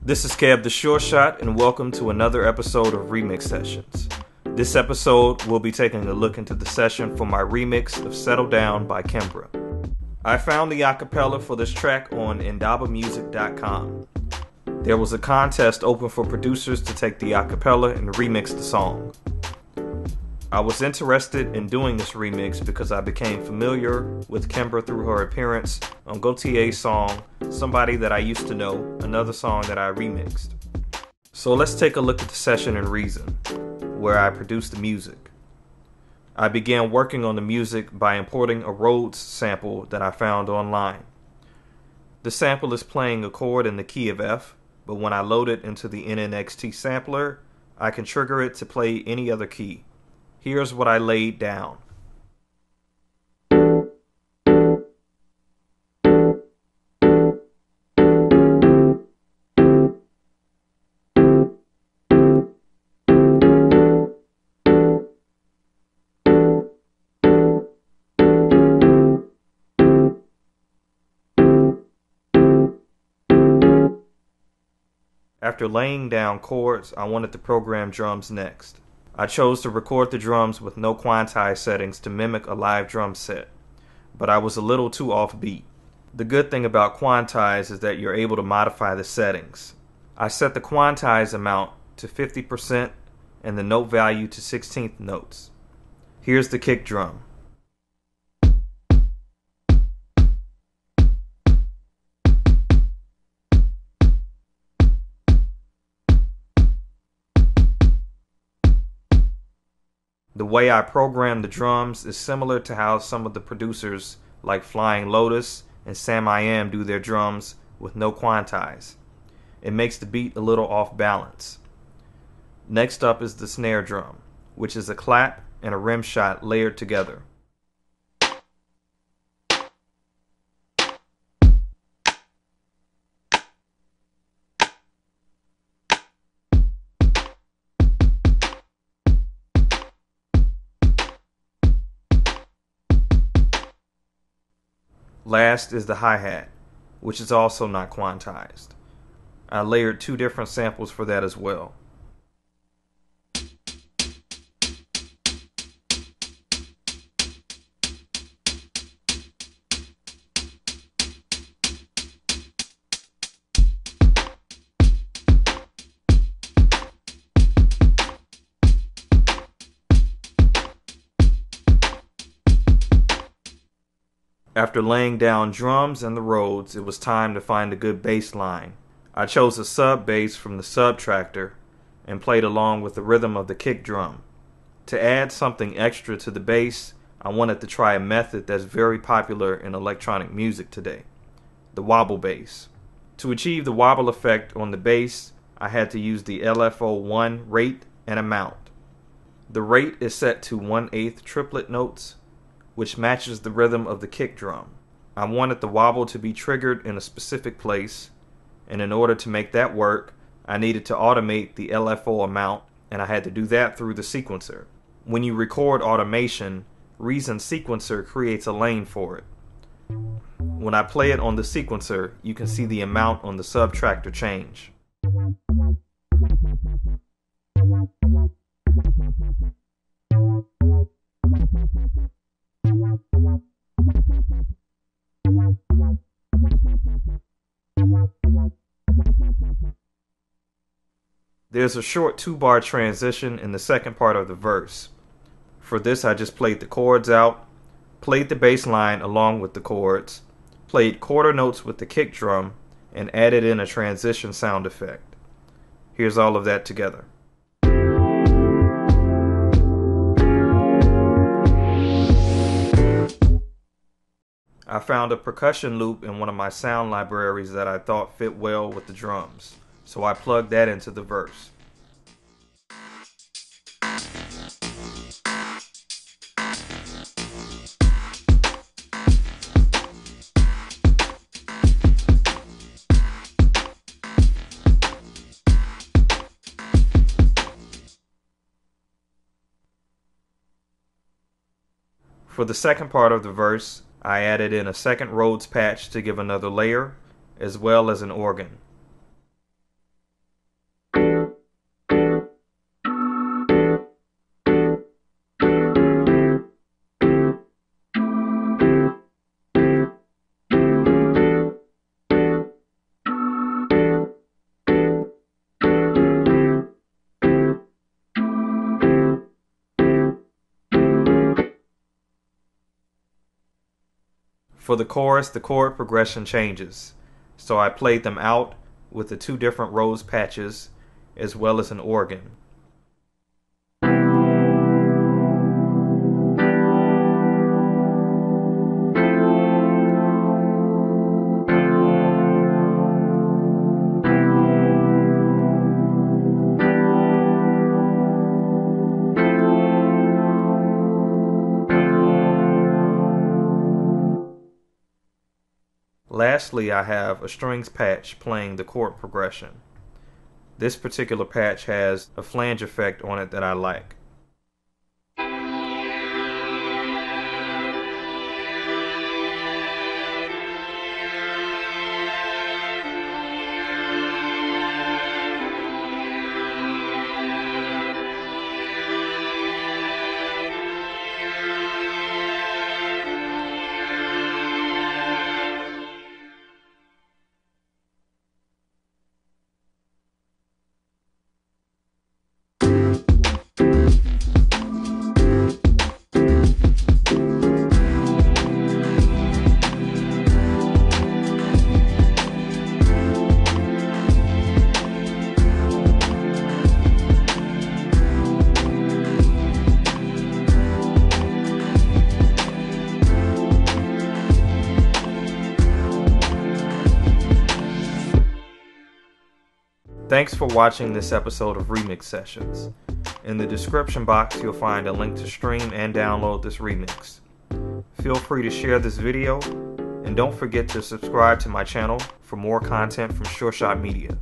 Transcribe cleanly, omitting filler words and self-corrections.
This is Kev the Sure Shot, and welcome to another episode of Remix Sessions. This episode, we'll be taking a look into the session for my remix of Settle Down by Kimbra. I found the acapella for this track on indabamusic.com. There was a contest open for producers to take the acapella and remix the song. I was interested in doing this remix because I became familiar with Kimbra through her appearance on Gaultier's song, Somebody That I Used to Know, another song that I remixed. So let's take a look at the session in Reason, where I produced the music. I began working on the music by importing a Rhodes sample that I found online. The sample is playing a chord in the key of F, but when I load it into the NNXT sampler, I can trigger it to play any other key. Here's what I laid down. After laying down chords, I wanted to program drums next. I chose to record the drums with no quantize settings to mimic a live drum set, but I was a little too offbeat. The good thing about quantize is that you're able to modify the settings. I set the quantize amount to 50% and the note value to 16th notes. Here's the kick drum. The way I program the drums is similar to how some of the producers like Flying Lotus and Sam I Am do their drums with no quantize. It makes the beat a little off balance. Next up is the snare drum, which is a clap and a rim shot layered together. Last is the hi-hat, which is also not quantized. I layered two different samples for that as well. After laying down drums and the Rhodes, it was time to find a good bass line. I chose a sub bass from the Subtractor and played along with the rhythm of the kick drum. To add something extra to the bass, I wanted to try a method that's very popular in electronic music today, the wobble bass. To achieve the wobble effect on the bass, I had to use the LFO1 rate and amount. The rate is set to 1/8 triplet notes, which matches the rhythm of the kick drum. I wanted the wobble to be triggered in a specific place, and in order to make that work, I needed to automate the LFO amount, and I had to do that through the sequencer. When you record automation, Reason Sequencer creates a lane for it. When I play it on the sequencer, you can see the amount on the Subtractor change. There's a short 2-bar transition in the second part of the verse. For this, I just played the chords out, played the bass line along with the chords, played quarter notes with the kick drum, and added in a transition sound effect. Here's all of that together. I found a percussion loop in one of my sound libraries that I thought fit well with the drums, so I plugged that into the verse. For the second part of the verse, I added in a second Rhodes patch to give another layer, as well as an organ. For the chorus, the chord progression changes, so I played them out with the 2 different rose patches as well as an organ. Lastly, I have a strings patch playing the chord progression. This particular patch has a flange effect on it that I like. Thanks for watching this episode of Remix Sessions. In the description box, you'll find a link to stream and download this remix. Feel free to share this video, and don't forget to subscribe to my channel for more content from Sure Shot Media.